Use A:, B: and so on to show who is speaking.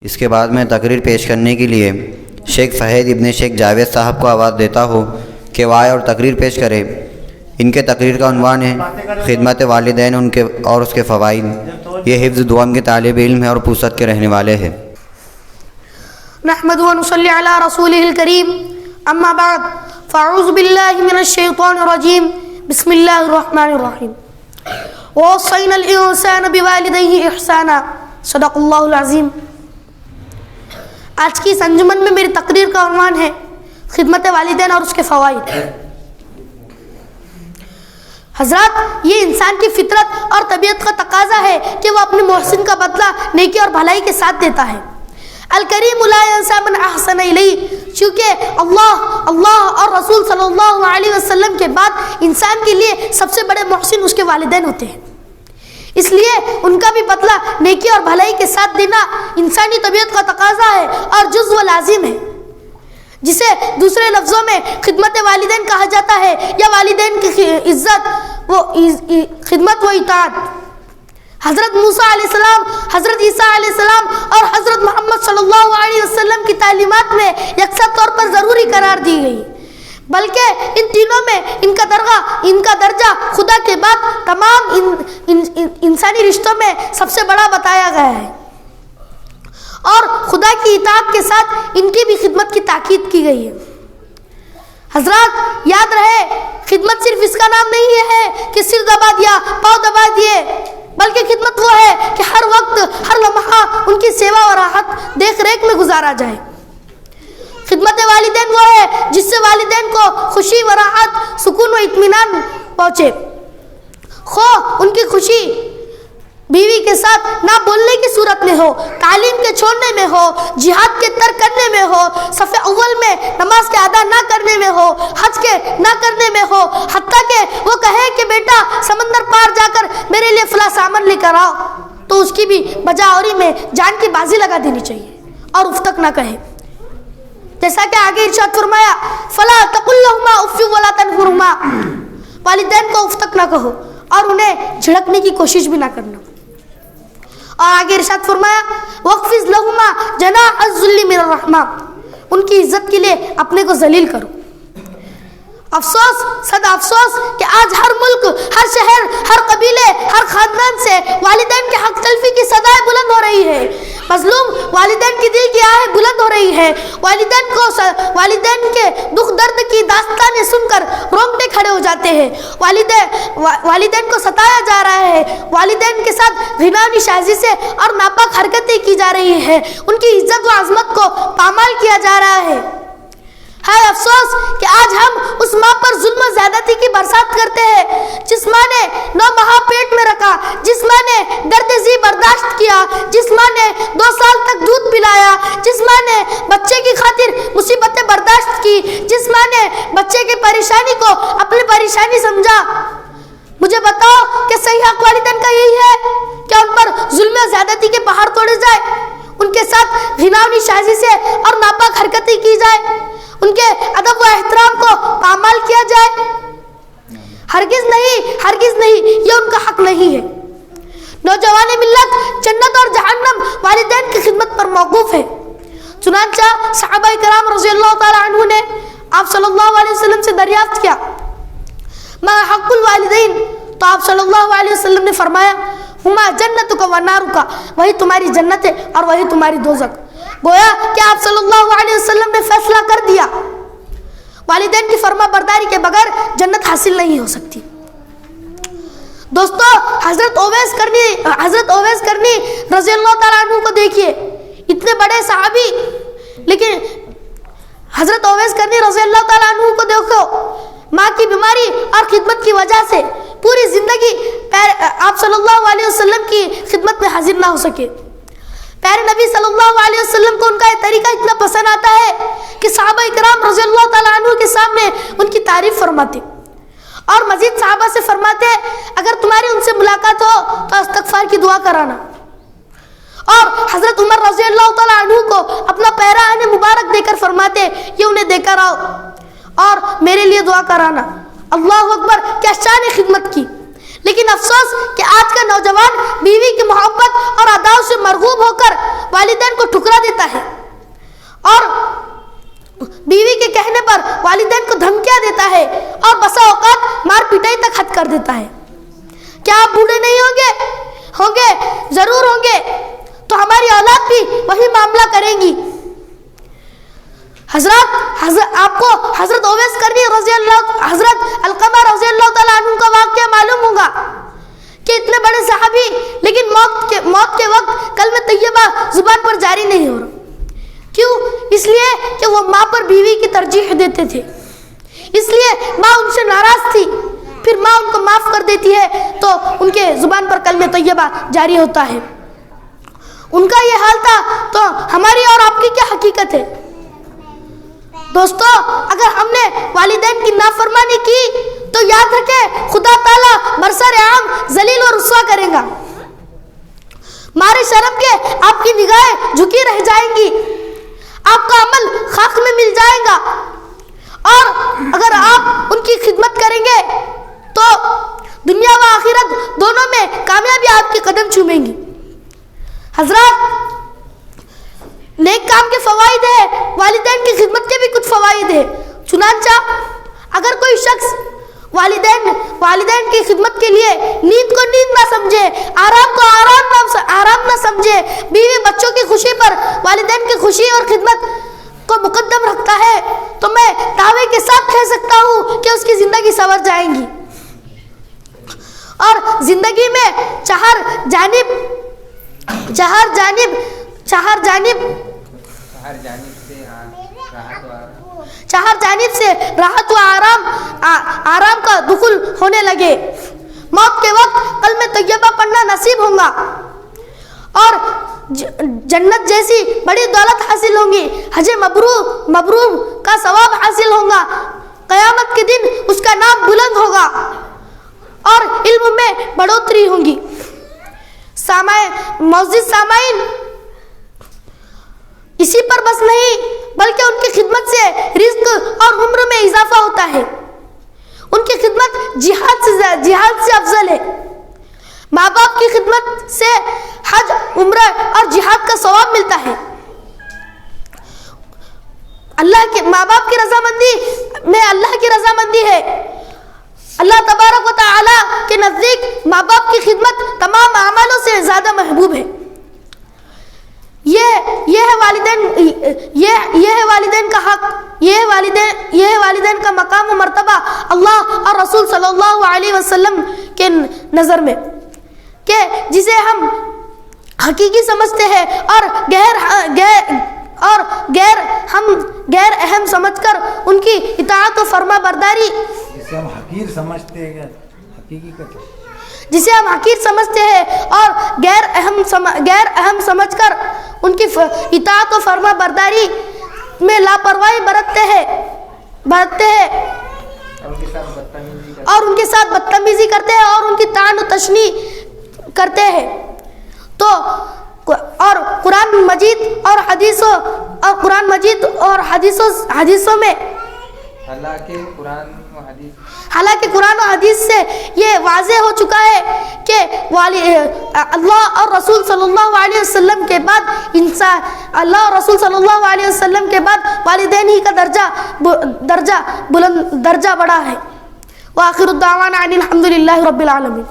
A: اس کے بعد میں تقریر پیش کرنے کے لیے شیخ فہد ابن شیخ جاوید صاحب کو آواز دیتا ہوں کہ وہ آئے اور تقریر پیش کرے۔ ان کے تقریر کا عنوان ہے خدمت والدین ان کے اور اس کے فوائد۔ یہ حفظ دوام کے طالب علم ہیں اور پوسد کے رہنے والے ہیں۔
B: نحمد و نصلی علی رسولہ الکریم، اما بعد فاعوذ باللہ من الشیطان الرجیم، بسم اللہ الرحمن الرحیم۔ ووصینا الانسان بوالدیہ احسانا، صدق اللہ العظیم۔ آج کی اس انجمن میں میری تقریر کا عنوان ہے خدمت والدین اور اس کے فوائد۔ حضرات، یہ انسان کی فطرت اور طبیعت کا تقاضا ہے کہ وہ اپنے محسن کا بدلہ نیکی اور بھلائی کے ساتھ دیتا ہے۔ الکریم لا ینسى من احسن الیہ، چونکہ اللہ اور رسول صلی اللہ علیہ وسلم کے بعد انسان کے لیے سب سے بڑے محسن اس کے والدین ہوتے ہیں، اس لیے ان کا بھی بدلہ نیکی اور بھلائی کے ساتھ دینا انسانی طبیعت کا تقاضا ہے اور جزو لازم ہے، جسے دوسرے لفظوں میں خدمت والدین کہا جاتا ہے، یا والدین کی عزت، وہ خدمت و اطاعت۔ حضرت موسیٰ علیہ السلام، حضرت عیسیٰ علیہ السلام اور حضرت محمد صلی اللہ علیہ وسلم کی تعلیمات میں یکساں طور پر ضروری قرار دی گئی، بلکہ ان تینوں میں ان کا درجہ خدا کے بعد تمام انسانی رشتوں میں سب سے بڑا بتایا گیا ہے، اور خدا کی اطاعت کے ساتھ ان کی بھی خدمت کی تاکید کی گئی ہے۔ حضرات، یاد رہے، خدمت صرف اس کا نام نہیں ہے کہ سر دبا دیا، پاؤں دبا دیے، بلکہ خدمت وہ ہے کہ ہر وقت، ہر لمحہ ان کی سیوا اور راحت دیکھ ریکھ میں گزارا جائے۔ خدمت والدین وہ ہے جس سے والدین کو خوشی و راحت، سکون و اطمینان پہنچے، خواہ ان کی خوشی بیوی کے ساتھ نہ بولنے کی صورت میں ہو، تعلیم کے چھوڑنے میں ہو، جہاد کے ترک کرنے میں ہو، صف اول میں نماز کے ادا نہ کرنے میں ہو، حج کے نہ کرنے میں ہو، حتیٰ کہ وہ کہے کہ بیٹا سمندر پار جا کر میرے لیے فلاں سامان لے کر آؤ، تو اس کی بھی بجاوری میں جان کی بازی لگا دینی چاہیے اور اف تک نہ کہے، جیسا کہ آگے ارشاد فرمایا فلا تقل لهما اف ولا تنهرهما، والدین کو اف تک نہ کہو اور انہیں جھڑکنے کی کوشش بھی نہ کرنا۔ اور آگے ارشاد فرمایا وَاخْفِضْ لَهُمَا جَنَاحَ الذُّلِّ مِنَ الرَّحْمَةِ، ان کی عزت کے لیے اپنے کو ذلیل کرو۔ افسوس، صد افسوس کہ آج ہر ملک، ہر شہر، ہر قبیلے، ہر خاندان سے والدین کے حق تلفی کی صدائیں بلند ہو رہی ہے، مظلوم والدین کی دل کی آہیں بلند ہو رہی ہے، والدین کے دکھ درد کی داستانیں سن کر رونگٹے کھڑے ہو جاتے ہیں، والدین کو ستایا جا رہا ہے، والدین کے ساتھ گھناؤنی سازی سے اور ناپاک حرکتیں کی جا رہی ہیں، ان کی عزت و عظمت کو پامال کیا جا رہا ہے۔ ہے افسوس کہ آج ہم اس ماں پر ظلم و زیادتی کی برسات کرتے ہیں جس ماں نے 9 ماہ پیٹ میں رکھا، جس ماں نے درد ذی برداشت کیا، جس ماں نے 2 سال تک دودھ پلایا، جس ماں نے بچے کی خاطر مصیبتیں برداشت کی، جس ماں نے بچے کی پریشانی کو اپنی پریشانی سمجھا۔ مجھے بتاؤ کہ صحیح حق والدین کا یہی ہے کہ ان پر ظلم و زیادتی کے پہاڑ توڑے جائے، ان کے ساتھ گھناؤنی سازی سے اور ناپاک حرکتیں کی جائے، ان کے ادب و احترام کو پامال کیا جائے؟ ہرگز نہیں، ہرگز نہیں، یہ ان کا حق نہیں ہے۔ نوجوان ملت، جنت اور جہنم والدین کی خدمت پر موقوف ہے۔ چنانچہ صحابہ کرام رضی اللہ تعالی عنہ نے آپ صلی اللہ علیہ وسلم سے دریافت کیا ما حق الوالدین، تو آپ صلی اللہ علیہ وسلم نے فرمایا ہما جنتک و نارک، وہی تمہاری جنت ہے اور وہی تمہاری دوزخ۔ گویا کہ آپ صلی اللہ علیہ وسلم نے فیصلہ کر دیا، والدین کی فرما برداری کے بغیر جنت حاصل نہیں ہو سکتی۔ دوستو، حضرت اویس کرنی رضی اللہ تعالیٰ عنہ کو دیکھیے، اتنے بڑے صحابی، لیکن حضرت اویس کرنی رضی اللہ تعالیٰ عنہ کو دیکھو، ماں کی بیماری اور خدمت کی وجہ سے پوری زندگی آپ صلی اللہ علیہ وسلم کی خدمت میں حاضر نہ ہو سکے۔ پیارے نبی صلی اللہ علیہ وسلم کو ان کا یہ طریقہ اتنا پسند آتا ہے کہ صحابہ کرام رضی اللہ تعالیٰ عنہ کے سامنے ان کی تعریف فرماتے، اور مزید صحابہ سے فرماتے اگر تمہاری ان سے ملاقات ہو تو استغفار کی دعا کرانا، اور حضرت عمر رضی اللہ تعالیٰ عنہ کو اپنا پیراہن مبارک دے کر فرماتے یہ انہیں دے کر آؤ اور میرے لیے دعا کرانا۔ اللہ اکبر، کیا شان خدمت کی! لیکن افسوس کہ آج کا نوجوان بیوی کی محبت اور اداؤں سے مرغوب ہو کر والدین کو ٹھکرا دیتا ہے اور بیوی کے کہنے پر والدین کو دھمکیاں دیتا ہے اور بسا اوقات مار پٹائی تک حد کر دیتا ہے. کیا آپ بوڑھے نہیں ہوں گے؟ ہوں گے، ضرور ہوں گے. تو ہماری اولاد بھی وہی معاملہ کریں گی. حضرت آپ کو حضرت اویس کرنی رضی اللہ، حضرت علقمہ رضی اللہ تعالیٰ عنہ کا واقعہ معلوم ہوگا کہ اتنے بڑے صحابی لیکن موت کے وقت کلمہ طیبہ زبان پر جاری نہیں ہو رہا. کیوں؟ اس لیے کہ وہ ماں پر بیوی کی ترجیح دیتے تھے. اس لیے ماں ان سے ناراض تھی، پھر ماں ان کو معاف کر دیتی ہے تو ان کے زبان پر کلمہ طیبہ جاری ہوتا ہے. ان کا یہ حال تھا تو ہماری اور آپ کی کیا حقیقت ہے؟ دوستو، اگر ہم نے والدین کی نافرمانی کی تو یاد رکھیں خدا تعالیٰ برسر عام ذلیل و رسوا کرے گا. مارے شرم کے آپ کی نگاہیں جھکی رہ جائیں گی، آپ کا عمل خاک میں مل جائے گا، اور اگر آپ ان کی خدمت کریں گے تو دنیا و آخرت دونوں میں کامیابی آپ کے قدم چومیں گی. حضرات، نیک کام کے فوائد ہیں، والدین کی خدمت کے بھی کچھ فوائد ہیں. چنانچہ اگر کوئی شخص والدین کی خدمت کے لیے نیند کو نیند نہ سمجھے، آرام کو آرام نہ سمجھے، بیوی بچوں کی خوشی پر والدین کی خوشی اور خدمت کو مقدم رکھتا ہے، تو میں دعوے کے ساتھ کہہ سکتا ہوں کہ اس کی زندگی سنور جائیں گی. اور زندگی میں چہار جانب سے راحت و آرام کا دخول ہونے لگے. موت کے وقت کلمہ طیبہ پڑھنا نصیب ہوگا اور جنت جیسی بڑی دولت حاصل ہوگی. حج مبرور کا ثواب حاصل ہوگا. قیامت کے دن اس کا نام بلند ہوگا اور علم میں بڑھوتری ہوگی. معزز سامعین، اسی پر بس نہیں بلکہ ان کی خدمت سے رزق اور عمر میں اضافہ ہوتا ہے. ان کی خدمت جہاد سے افضل ہے. ماں باپ کی خدمت سے حج، عمرہ اور جہاد کا ثواب ملتا ہے. ماں باپ کی رضامندی میں اللہ کی رضامندی ہے. اللہ تبارک و تعالی کے نزدیک ماں باپ کی خدمت تمام اعمالوں سے زیادہ محبوب ہے. یہ ہے والدین کا حق، یہ ہے والدین کا مقام و مرتبہ اللہ اور رسول صلی اللہ علیہ وسلم کے نظر میں، کہ جسے ہم حقیقی سمجھتے ہیں اور غیر اہم سمجھ کر ان کی اطاعت و فرما برداری،
C: جسے ہم حقیر سمجھتے ہیں حقیقت،
B: جسے ہم حقیر سمجھتے ہیں اور غیر اہم سمجھ کر ان کی اطاعت و فرما برداری میں لاپرواہی برتتے ہیں اور ان کے ساتھ بدتمیزی کرتے ہیں اور ان کی طعن و تشنیع کرتے ہیں. تو اور قرآن مجید اور حدیثوں میں حالانکہ قرآن و حدیث سے یہ واضح ہو چکا ہے کہ اللہ اور رسول صلی اللہ علیہ وسلم کے بعد والدین ہی کا درجہ بڑا ہے. وآخر الدعوانا ان الحمد للہ رب العالمین.